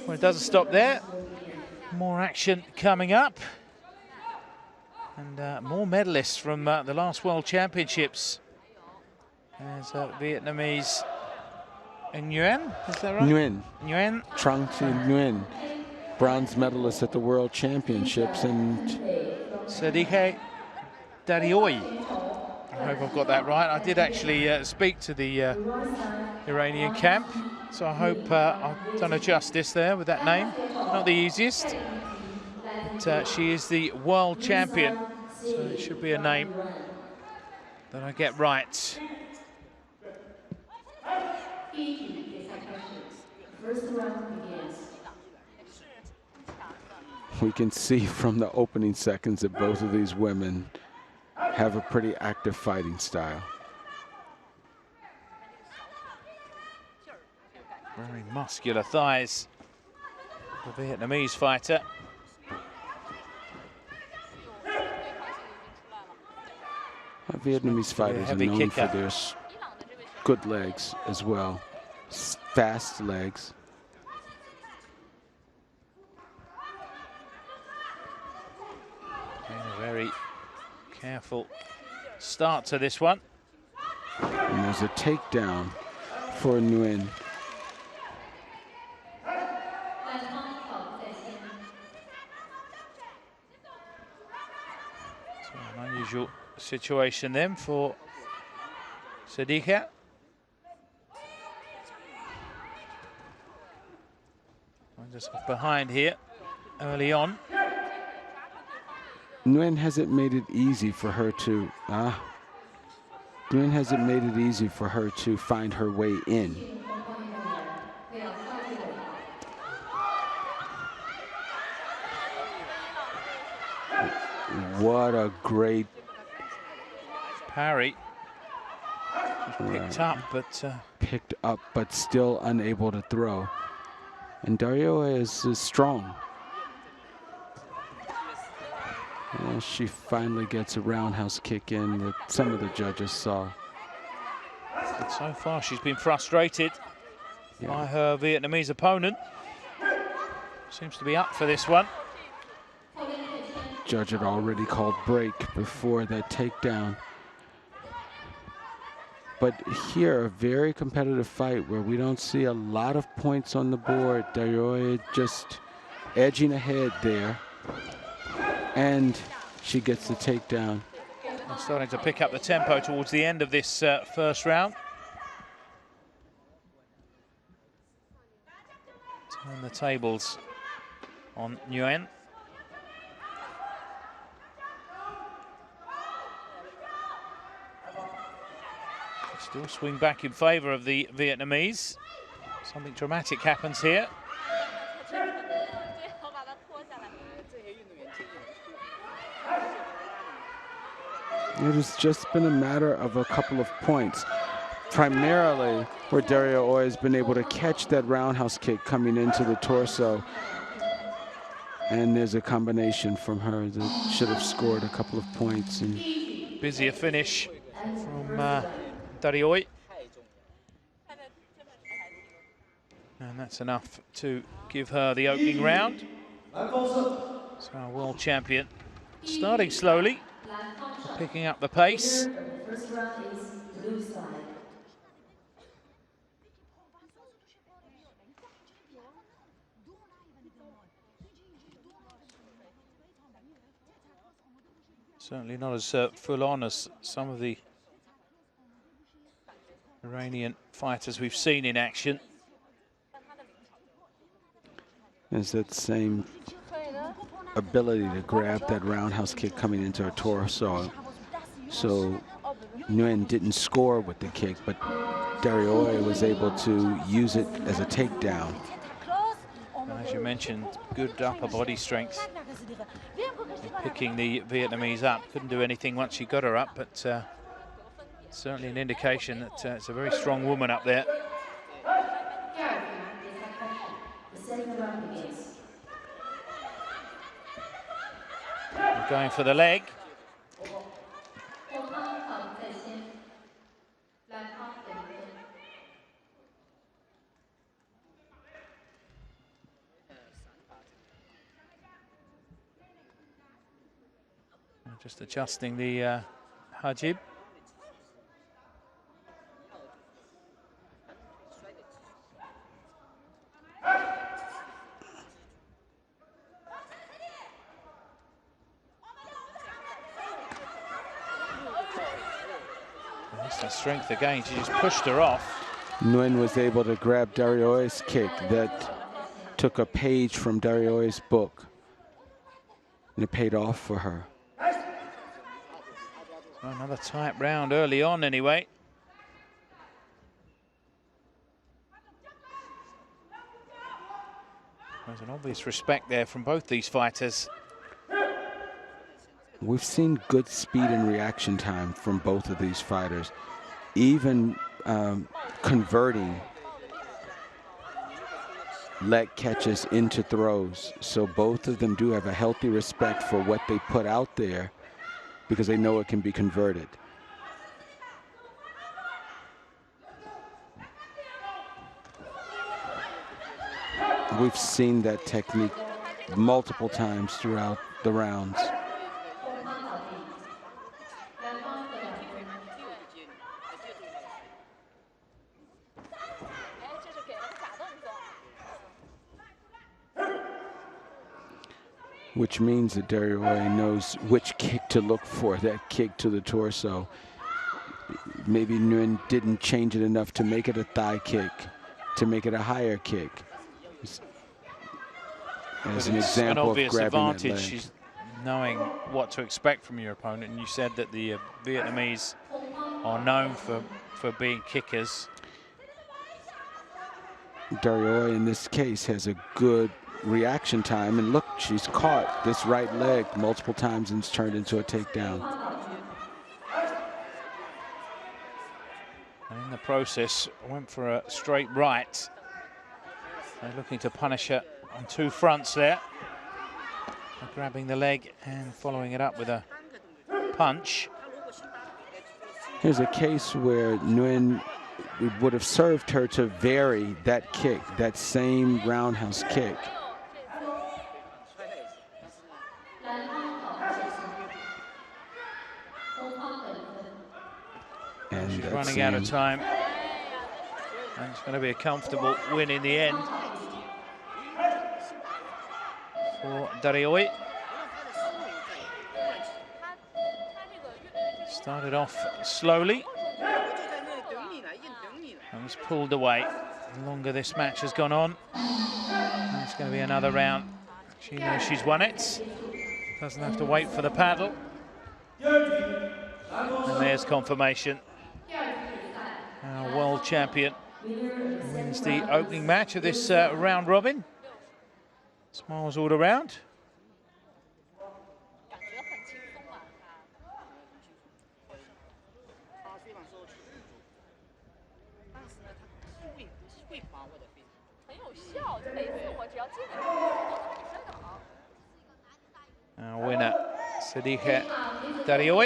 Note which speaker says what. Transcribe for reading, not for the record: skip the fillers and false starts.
Speaker 1: Well, it doesn't stop there. More action coming up. And more medalists from the last World Championships. There's Vietnamese Nguyen, is that right?
Speaker 2: Nguyen.
Speaker 1: Nguyen.
Speaker 2: Trang Thi Nguyen, bronze medalist at the World Championships, and
Speaker 1: Sadike Darioy. I hope I've got that right. I did actually speak to the Iranian camp, so I hope I've done her justice there with that name. Not the easiest, but she is the world champion, so it should be a name that I get right.
Speaker 2: we can see from the opening seconds that both of these women have a pretty active fighting style.
Speaker 1: Very muscular thighs, the Vietnamese fighter.
Speaker 2: Vietnamese fighters are known for their good legs as well, fast legs.
Speaker 1: And a very careful start to this one.
Speaker 2: And there's a takedown for Nguyen.
Speaker 1: So an unusual situation then for Sadike. Just off behind here early on.
Speaker 2: Nguyen hasn't made it easy for her to Nguyen hasn't made it easy for her to find her way in. What a great
Speaker 1: parry. Picked up,
Speaker 2: but still unable to throw. And Darioy is strong. And she finally gets a roundhouse kick in that some of the judges saw.
Speaker 1: But so far, she's been frustrated by her Vietnamese opponent. Seems to be up for this one.
Speaker 2: Judge had already called break before that takedown. But here, a very competitive fight where we don't see a lot of points on the board. Darioy just edging ahead there. And she gets the takedown.
Speaker 1: They're starting to pick up the tempo towards the end of this first round. Turn the tables on Nguyen. Still swing back in favor of the Vietnamese. Something dramatic happens here.
Speaker 2: It has just been a matter of a couple of points, primarily where Darioy has been able to catch that roundhouse kick coming into the torso. And there's a combination from her that should have scored a couple of points. And
Speaker 1: busier finish from Darioy. And that's enough to give her the opening round. So our world champion starting slowly, picking up the pace. Certainly not as full on as some of the Iranian fighters we've seen in action.
Speaker 2: There's that same ability to grab that roundhouse kick coming into her torso. So Nguyen didn't score with the kick, but Darioy was able to use it as a takedown.
Speaker 1: As you mentioned, good upper body strength in picking the Vietnamese up. Couldn't do anything once she got her up, but certainly an indication that it's a very strong woman up there. Going for the leg. Just adjusting the hajib. That's the strength again. She just pushed her off.
Speaker 2: Nguyen was able to grab Dario's kick that took a page from Dario's book, and it paid off for her.
Speaker 1: So another tight round early on anyway. There's an obvious respect there from both these fighters.
Speaker 2: We've seen good speed and reaction time from both of these fighters, even converting leg catches into throws. So both of them do have a healthy respect for what they put out there because they know it can be converted. We've seen that technique multiple times throughout the rounds. Which means that Dario knows which kick to look for, that kick to the torso. Maybe Nguyen didn't change it enough to make it a thigh kick, to make it a higher kick. As an example of grabbing
Speaker 1: advantage,
Speaker 2: that leg.
Speaker 1: she's knowing what to expect from your opponent. And you said that the Vietnamese are known for being kickers.
Speaker 2: Dario in this case has a good reaction time, and look, she's caught this right leg multiple times and it's turned into a takedown.
Speaker 1: And in the process, went for a straight right. They're looking to punish her on two fronts there. They're grabbing the leg and following it up with a punch.
Speaker 2: Here's a case where Nguyen would have served her to vary that kick, that same roundhouse kick. And
Speaker 1: she's running out of time. And it's going to be a comfortable win in the end for Dario. Started off slowly and was pulled away. The longer this match has gone on, it's going to be another round. She knows she's won it. Doesn't have to wait for the paddle. And there's confirmation. Our world champion wins the opening match of this round robin. Smiles all around. Our winner, Sadikha Dario.